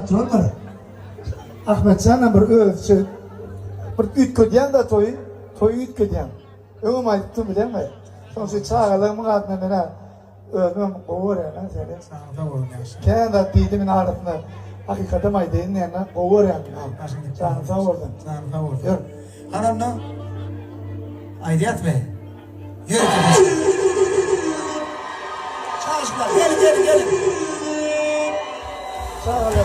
yaptıran var. Ahmetcan'la bir ölçü. Bir ütködyen da toyu ütködyen. Öğüm ayıptım bilen mi? Sonuçta çağıralımın adına bana ölmem kovur ya lan seni. Sağda olun yaşa. Kendi deydimin arasında hakikaten aydeyin yani kovur yani. Canım sağ olun. Sağda olun. Yürü. Hanımla Aydiyat Bey. Yürü kızım. Çalışma. Gelin. Çağıralım.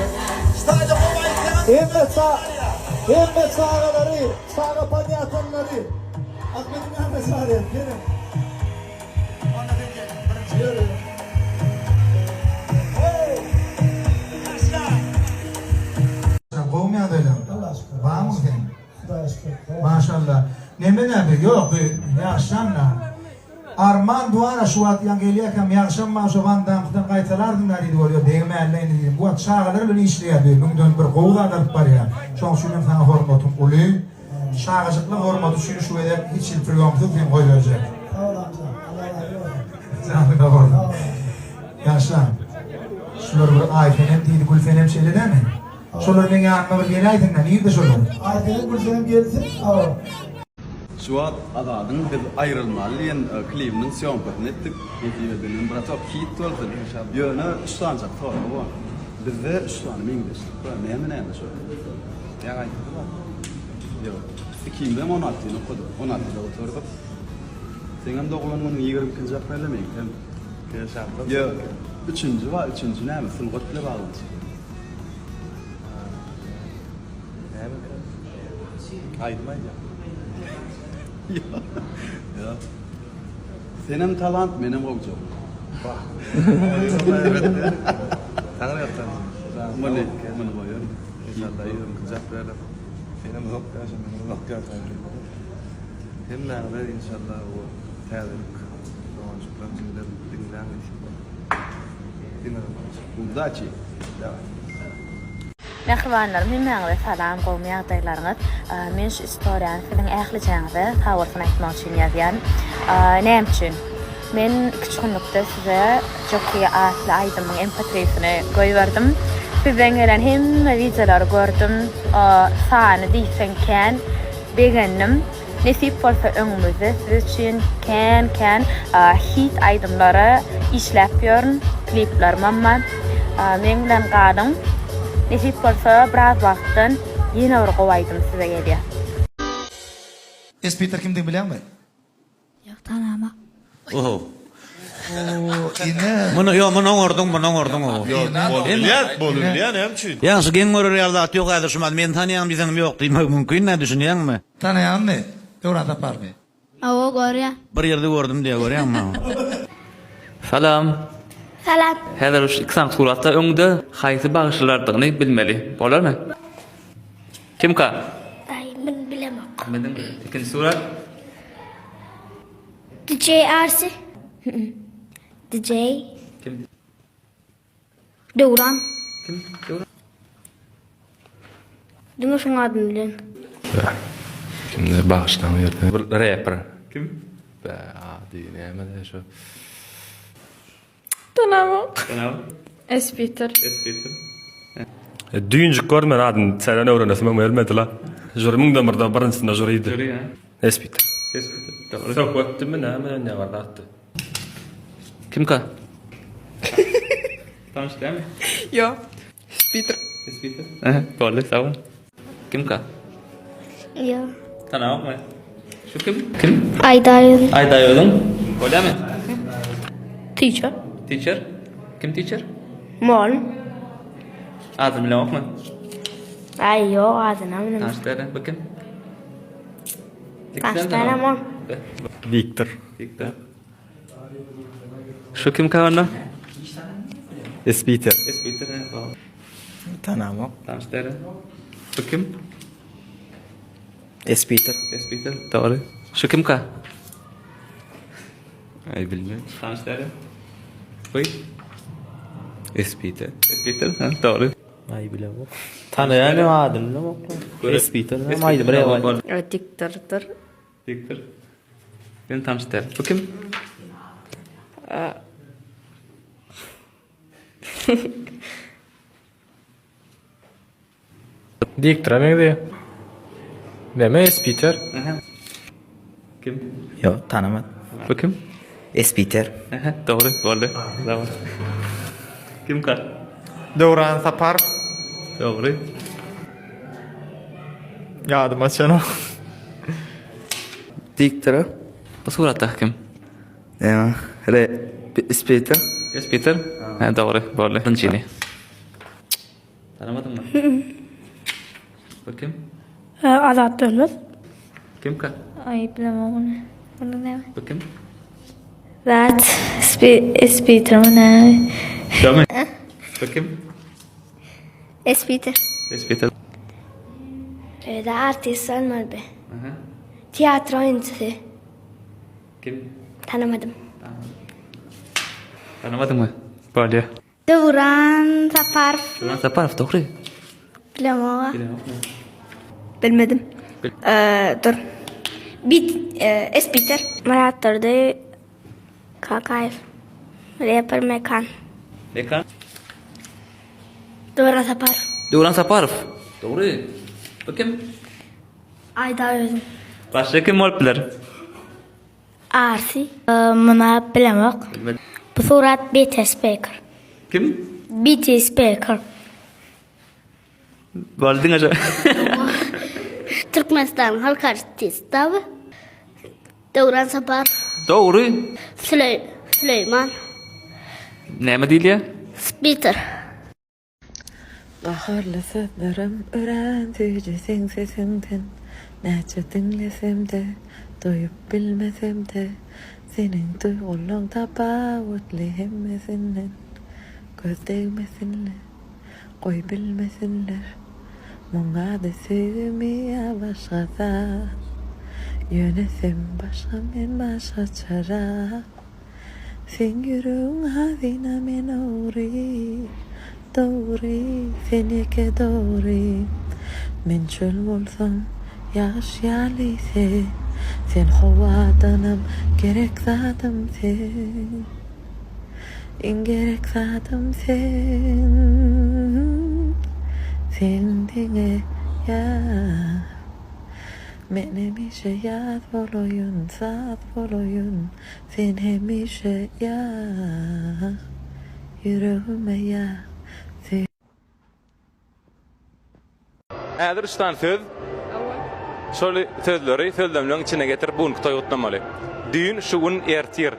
Stayda komayın. Hemmet sağaları, sağa panyatanları. Ahmet'in annesi arayın, gelin. Yürü. Kovmayan öyle. Allah aşkına. Var mı senin? खुदा aşkına. Maşallah. Ne yok yaşanla. Arman duara şu at yangeliye kam yaşanma şu vandan kutan kaytalardım nari diyor değmeğle dedim. Bu at şağalar böyle işliyor diyor. Bundan bir kovda alıp var ya. Şu şunun sana hormatum ulu. Şağacıklı hormatu şu öyle hiç iltiriyomdu film koyacak. Sağ ol amca. Allah razı olsun. Sana da var. Yaşlan. Şular bir ayfenem değil gülfenem şeyle değil mi? Şular beni yanıma bir geleydin de neydi şular? Aytenin Gülsenim gelsin. Al. Şu an adadın biz ayrılmalı yani klibinin siyonkatını ettik. Neticelerinin bir çok kit oldu. Yöne üstlanacak tabi bu. Bizde üstlanım İngiliz. Ne şu? Ya gayet var. Yok. Sikimde 16 yıl okudu. 16 yıl oturduk. Senin dokumanın 20 kız yapmaylamayın. Yok. Üçüncü var. Üçüncü ne mi? Fılgıtlı bağlısı. Ayrılmayacak. Ya. Senin talant benim olacak. Bak. Tanrı yaptın. Bunu koyuyor. İnşallah yiyorum kızacak böyle. Benim yok ya şimdi benim yok ya. Hem nerede inşallah o tedarik sonuçlarını şimdi dinlemek. Удачи. Давай. Merhabalarım, men salam qowmy ýagdaýlaryňyz. Men şu istoriýany siziň ähliçäňizde hawaryny aýtmak üçin ýazýan. Näme üçin? Men kiçikinlikde size joky atly aýdymyň MP3'sini goýberdim. Bizden gelen hemme videolary gördüm. Sany diýsenken begendim. Nesip bolsa öňümizde siz üçin kän hit aýdymlary işläp ýörün, klipler mamma. Men bilen galyň. Nesip bolsa biraz wagtdan ýene bir gowaýdym size gelýär. Peter kimdi bilen mi? Ýok tanama. Oho. Yine. Bunu ordun o. Bolunyan hem çün. Ýa-da geň görür ýalda ýok häzir şumal men tanýan bizem ýok diýmek mümkin näde düşünýärmi? Tanıyan mı? Doğru tapar mı? Awa görýär. Bir ýerde gördüm diýe görýärmi? Salam. Salam. Häzir şu iki sank suratda öňde haýsy bagyşlardygyny bilmeli. Bolarmy? Kim ka? Ay, men bilemok. Menden ikinci surat. DJ Arsi. DJ Kim? Döwran. Kim? Doğru. Diňe şoň adyny bilen. Kimde bağıştan verdi. Bir rapper. Kim? Be adi näme de şu. Tanama. Genau. Peter. Peter. Düğüncük görmen adın sen öğrenesin ben ölmedi la. Jürmün de mırda barınsın jüriydi. Jüri ha. Espit. Peter. Doğru. Çok vakti mi ne var attı. Kim ka? Tanış değil mi? Yo. Peter. Peter. Doğru, sağ ol. Kim ka? Yo. Tanımak mı? Şu kim? Kim? Aydayın. Ayda yolun. Öyle mi? Teacher. Teacher. Kim teacher? Mol. Adını bilemek mi? Ay yo adyny bilen. Tanıştırın bakın. Tanıştıramam. Victor. Victor. Şu kim kavanna? Espiter. Peter. Tanama. Tanıştırın. Şu kim? Espiter. Peter. Doğru. Şu kim ka? Ay bilmiyorum. Tanıştırın. Buyur. Espiter. Peter. Doğru. Ay bilemem. Tanıyan adını bilemem. Espiter. Ay bre. Diktatör. Victor. Ben tanıştırın. Bu kim? Diktra meydi. Deme Peter. Kim? Yok tanımadım. Bu kim? Peter. Doğru, boldy. Bravo. Kim ka? Döwran Saparov. Doğru. Yadıma çano. Diktra. Bu suratda kim? Ya. Peter. Yes, Peter. Doğru, boldy. Tunçini. Tanımadın mı? Bu kim? Azat Dönmez. Kim ka? Ay bilemem onu. Onu ne? Bu kim? That Peter ne? Döme. Bu kim? Peter. Yes, Peter. Det artist Ölmölbe. Tiyatro oyuncusu. Kim? Tanımadım. Tanımadın mı? Boldy. Döwran Saparov. Döwran Saparov, doğru. Bilemem. Bilmedim. Dur. Peter. Murat Durdu. Kakayev. Rapper Mekan. Mekan? Döwran Saparov. Döwran Saparov. Doğru. Bu kim? Ayda Özüm. Başka kim olabilir? Arsi. Mına bilemek. Bilmedim. Bu surat BT Speaker. Kim? BT Speaker. Bolding acaba. Türkmenistan halk artisti abi. Döwran Saparov. Doğru. Süleyman. Näme diýilýär? Peter. Baharlı sözlerim öğrendiği sen sesinden. Nece dinlesem de, doyup bilmesem de. Senin duyguların tapavutlu hemmesinler. Göz değmesinler, koy bilmesinler. Muңa da sevmeye başkada. Yönesem başka men başka çara. Sen yürüğün hazine men uğri. Doğru, senike doğru. Men çöl bolsam, yaşayalıyse. Sen havadanım, gerek zadım sen. En gerek zadım sen. Sen dine ya. Men hemişe yad boluyun, zat boluyun. Sen hemişe ya. Yüreğime ya. Ädir üçten söz. Şol sözleri sözlemlerin içine getirip bunu tutmalı. Düğün şuun ertir.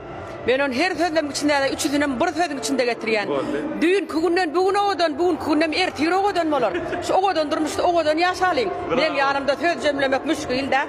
Ben on her sözlem içinde 300'ünden bir sözün içinde getirýän. Düğün kugünden bugün odan, bugün kugünden ertir odan bolar. Şu odan durmuşda odan ýaşalyň. Men ýanymda söz jemlemek müşkil da.